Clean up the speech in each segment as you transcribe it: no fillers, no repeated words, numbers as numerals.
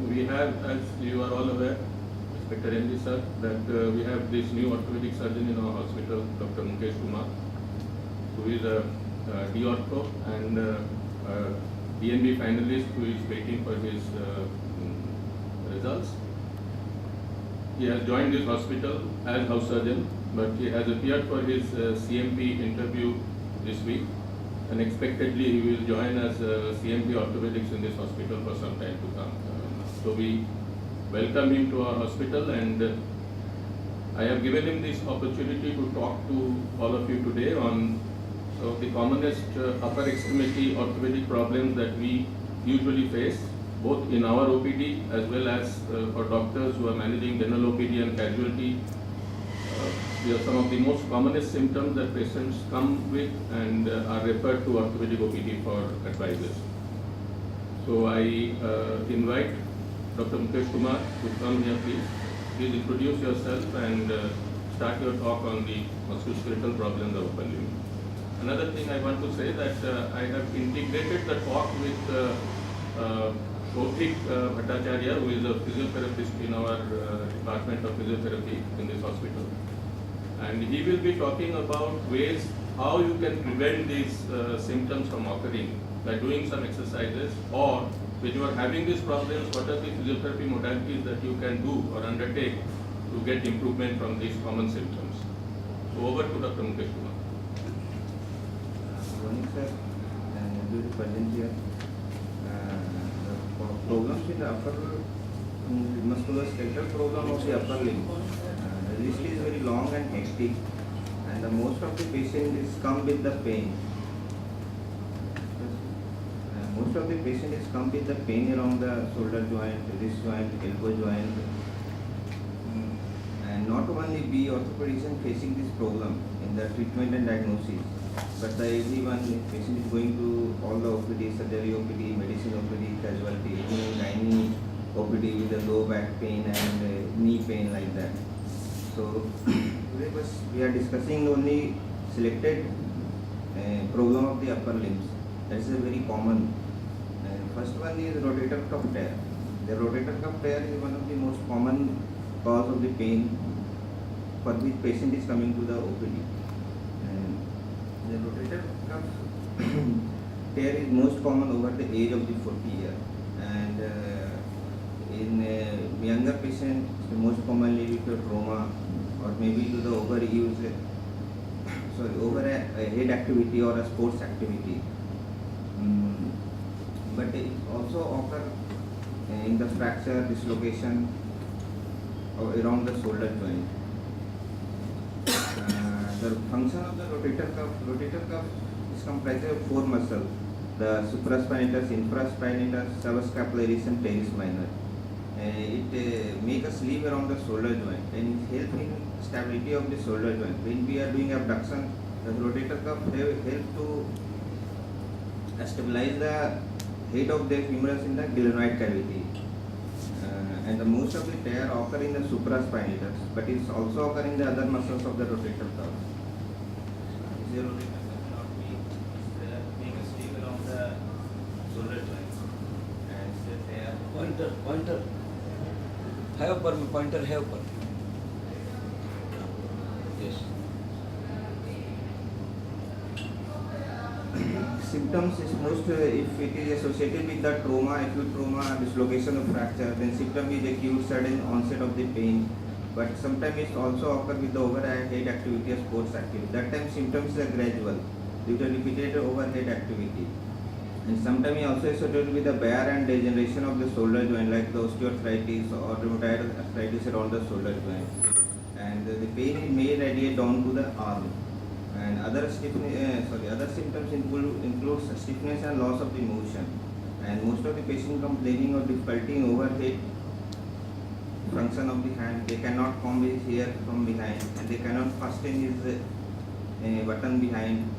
We have, as you are all aware, Inspector MD sir, that we have this new orthopedic surgeon in our hospital, Dr. Mukesh Kumar, who is a D-ortho and DNB finalist who is waiting for his results. He has joined this hospital as house surgeon, but he has appeared for his CMP interview this week. Unexpectedly, he will join as CMP orthopedics in this hospital for some time to come. So we welcome him to our hospital, and I have given him this opportunity to talk to all of you today on the commonest upper extremity orthopedic problems that we usually face, both in our OPD as well as for doctors who are managing general OPD and casualty. These are some of the most commonest symptoms that patients come with and are referred to orthopedic OPD for advices. So I invite Dr. Mukesh Kumar to come here, please. Please introduce yourself and start your talk on the musculoskeletal problems of upper limb. Another thing I want to say that I have integrated the talk with Shobhik Bhattacharya, who is a physiotherapist in our department of physiotherapy in this hospital. And he will be talking about ways how you can prevent these symptoms from occurring by doing some exercises, or when you are having these problems, what are the physiotherapy modalities that you can do or undertake to get improvement from these common symptoms. So over to Dr. Mukesh Kumar. Good morning, sir, and good to present here. The problems in the upper musculoskeletal problem of the upper limb. The list is very long and hectic, and the most of the patients come with the pain. Most of the patients come with the pain around the shoulder joint, wrist joint, elbow joint, and not only we orthopedicians facing this problem in the treatment and diagnosis, but everyone patient is going to all the OPD, surgery OPD, medicine OPD, casualty, even gynae OPD with the low back pain and knee pain like that. So today we are discussing only selected problem of the upper limbs. That is a very common. First one is rotator cuff tear. The rotator cuff tear is one of the most common cause of the pain for which patient is coming to the OPD. And the rotator cuff tear is most common over the age of the 40 years. And in younger patients, most commonly due to trauma or maybe to the overuse, over a head activity or a sports activity. But it also occur in the fracture, dislocation around the shoulder joint. The function of the rotator cuff is comprised of four muscles: the supraspinatus, infraspinatus, subscapularis, and teres minor. It makes a sleeve around the shoulder joint and it helps in stability of the shoulder joint. When we are doing abduction, the rotator cuff help to stabilize the head of the humerus in the glenoid cavity. And the most of the tear occur in the supraspinatus, but it's also occur in the other muscles of the rotator cuff. The rotator cuff cannot make a sleeve around the shoulder joint. And it's a tear. Pointer. Have per pointer, have per. Yes. Symptoms is most, if it is associated with the trauma, acute trauma, dislocation or fracture, then symptom is acute sudden onset of the pain. But sometimes it also occur with the overhead activity or sports activity. That time symptoms are gradual due to repeated overhead activity. And sometimes also associated with the wear and degeneration of the shoulder joint, like the osteoarthritis or rheumatoid arthritis around the shoulder joint. And the pain may radiate down to the arm. And other symptoms include stiffness and loss of the motion. And most of the patients complaining of difficulty in overhead function of the hand. They cannot comb his hair from behind, and they cannot fasten his button behind.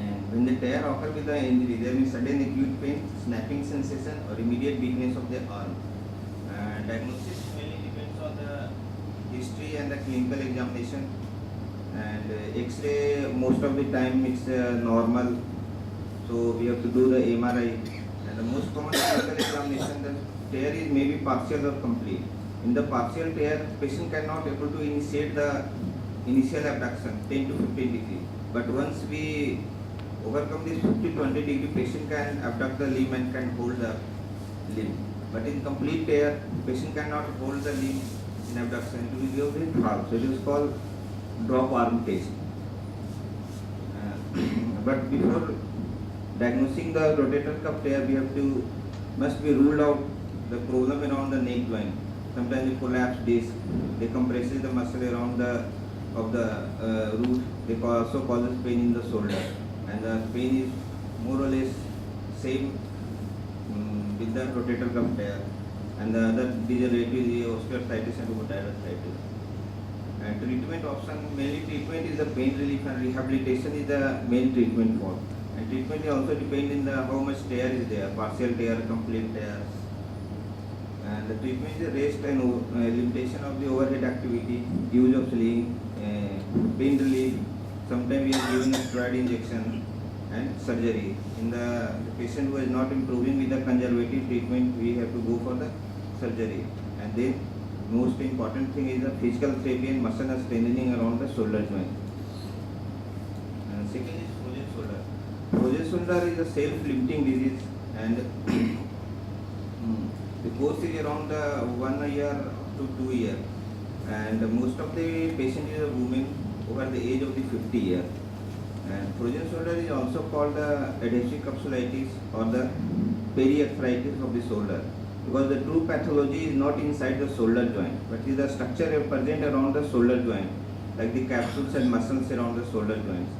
And when the tear occurs with the injury, there is sudden acute pain, snapping sensation, or immediate weakness of the arm. Diagnosis mainly depends on the history and the clinical examination. And X-ray most of the time it's normal, so we have to do the MRI, and The most common clinical examination, the tear is maybe partial or complete. In the partial tear, patient cannot able to initiate the initial abduction 10 to 15 degree. But once we overcome this 50 to 20 degree, patient can abduct the limb and can hold the limb. But in complete tear, patient cannot hold the limb in abduction. It will give the fall. So it is called drop arm test. But before diagnosing the rotator cuff tear, we have to must be ruled out the problem around the neck joint. Sometimes the collapsed disc, they compresses the muscle around the root. They also causes pain in the shoulder, and the pain is more or less same with the rotator cuff tear. And the other degenerative is osteoarthritis and rheumatoid arthritis. And treatment option, mainly treatment is the pain relief and rehabilitation is the main treatment for. And treatment also depends in the how much tear is there, partial tear, complete tear. And the treatment is rest and limitation of the overhead activity, use of sling, pain relief. Sometimes we are giving a steroid injection and surgery. In the patient who is not improving with the conservative treatment, we have to go for the surgery. And then most important thing is the physical therapy and muscle strengthening around the shoulder joint. And second is frozen shoulder. Frozen shoulder is a self-limiting disease, and the course is around 1 year to 2 years. And most of the patient is a woman over the age of the 50 years. And frozen shoulder is also called the adhesive capsulitis or the periarthritis of the shoulder, because the true pathology is not inside the shoulder joint, but is the structure present around the shoulder joint, like the capsules and muscles around the shoulder joints.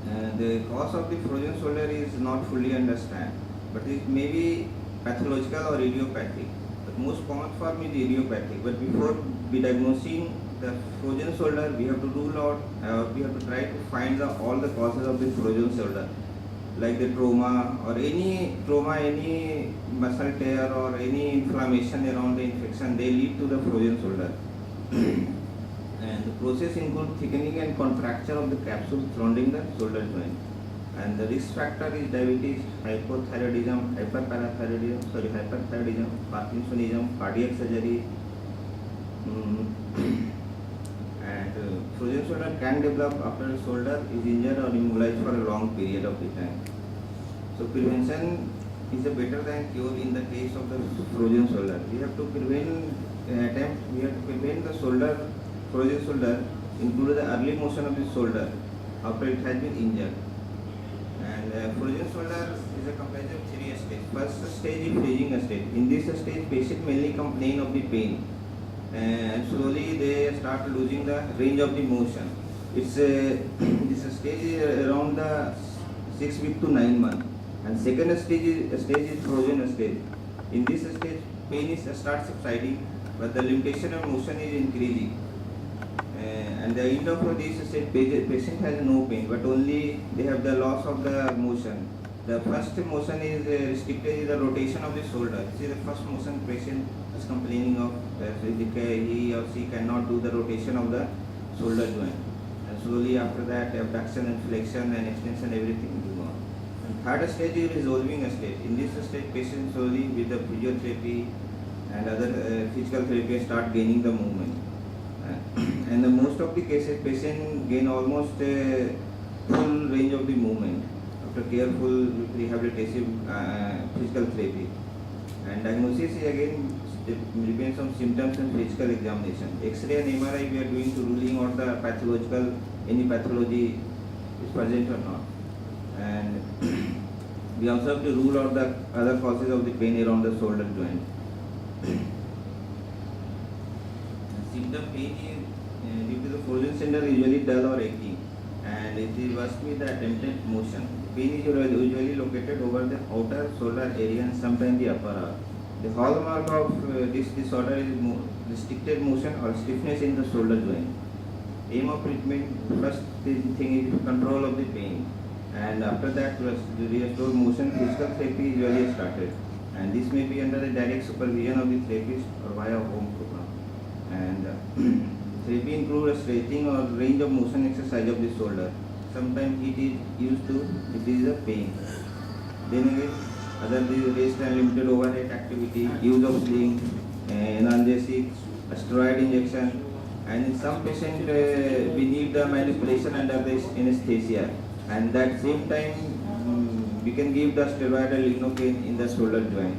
And the cause of the frozen shoulder is not fully understood, but it may be pathological or idiopathic. The most common form is idiopathic, but before we diagnosing the frozen shoulder, we have to rule out, we have to try to find all the causes of the frozen shoulder, like the trauma, any muscle tear or any inflammation around the infection, they lead to the frozen shoulder. And the process includes thickening and contracture of the capsule surrounding the shoulder joint. And the risk factor is diabetes, hypothyroidism, hyperthyroidism, Parkinsonism, cardiac surgery. And frozen shoulder can develop after the shoulder is injured or immobilized for a long period of the time. So prevention is better than cure in the case of the frozen shoulder. We have to prevent the frozen shoulder, include the early motion of the shoulder after it has been injured. And frozen shoulder is a comprised of 3 stages. First stage is freezing stage. In this stage, patient mainly complain of the pain, and slowly they start losing the range of the motion. This stage is around the 6 weeks to 9 months. And second stage is frozen stage. In this stage, pain starts subsiding, but the limitation of motion is increasing. And the end of this stage, patient has no pain, but only they have the loss of the motion. The first motion is restricted is the rotation of the shoulder. See, the first motion patient is complaining of he or she cannot do the rotation of the shoulder joint. And slowly after that, abduction and flexion and extension, everything will go on. And third stage is resolving stage. In this stage, patient slowly with the physiotherapy and other physical therapy start gaining the movement. And the most of the cases, patient gain almost full range of the movement after careful rehabilitative physical therapy. And diagnosis is again depends on symptoms and physical examination. X-ray and MRI we are doing to ruling out the any pathology is present or not. And we also have to rule out the other causes of the pain around the shoulder joint. Symptom pain is due to the frozen shoulder usually dull or aching, and it is worst with the attempted motion. Pain is usually located over the outer shoulder area and sometimes the upper arm. The hallmark of this disorder is restricted motion or stiffness in the shoulder joint. Aim of treatment, first thing is control of the pain, and after that to restore motion, physical therapy is usually started, and this may be under the direct supervision of the therapist or via home program. And therapy includes stretching or range of motion exercise of the shoulder. Sometimes it is used to decrease the pain. Then again, other the rest and limited overhead activity, use of sling, analgesic, steroid injection, and in some patient we need the manipulation under the anesthesia, and that same time we can give the steroidal lignocaine in the shoulder joint,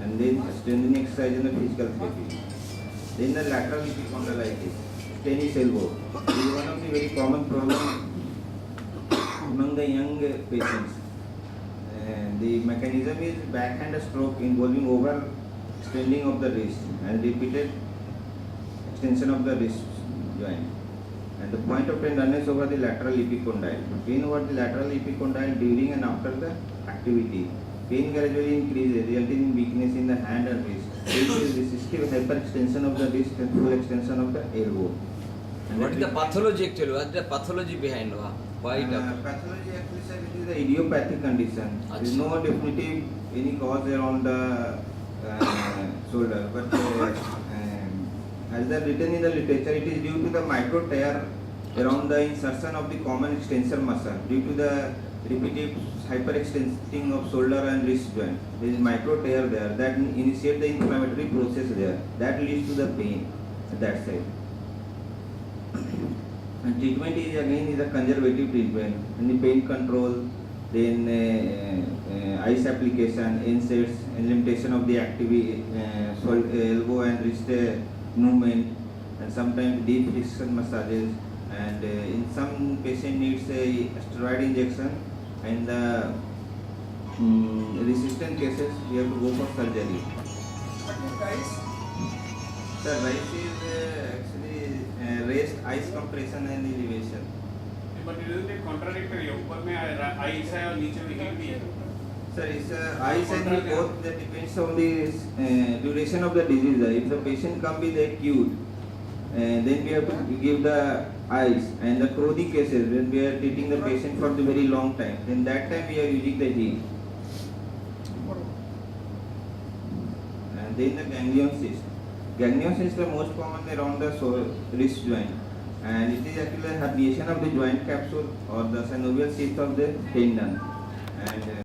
and then strengthening exercise in the physical therapy. Then the lateral epicondylitis, tennis elbow, is one of the very common problem among the young patients. The mechanism is backhand stroke involving overextending of the wrist and repeated extension of the wrist joint. And the point of tenderness over the lateral epicondyle. Pain over the lateral epicondyle during and after the activity. Pain gradually increases, resulting in weakness in the hand and wrist. This is resistive hyperextension of the wrist and full extension of the elbow. And What is the pathology actually? What is the pathology behind? Why it happens? Pathology actually sir, it is the idiopathic condition. There is Achha. no definitive any cause around the shoulder, but as the written in the literature, it is due to the micro tear around the insertion of the common extensor muscle due to the repeated hyperextending of shoulder and wrist joint. There is micro tear there that initiate the inflammatory process there that leads to the pain at that side. And treatment is again a conservative treatment, and the pain control, then ice application, NSAIDs, and limitation of the activity, elbow and wrist movement, and sometimes deep friction massages, and in some patient needs a steroid injection, and the resistant cases we have to go for surgery. Sir, rice is actually raised ice compression and elevation. But isn't it contradictory? ऊपर में ice है और नीचे में heat भी है. Sir, it's ice and heat both that depends on the duration of the disease. If the patient come with acute, then we have to give the ice, and the chronic cases when we are treating the patient for the very long time, then that time we are using the heat. And then the ganglion cyst. Ganglion cyst is the most common around the wrist joint, and it is actually a herniation of the joint capsule or the synovial sheath of the tendon. And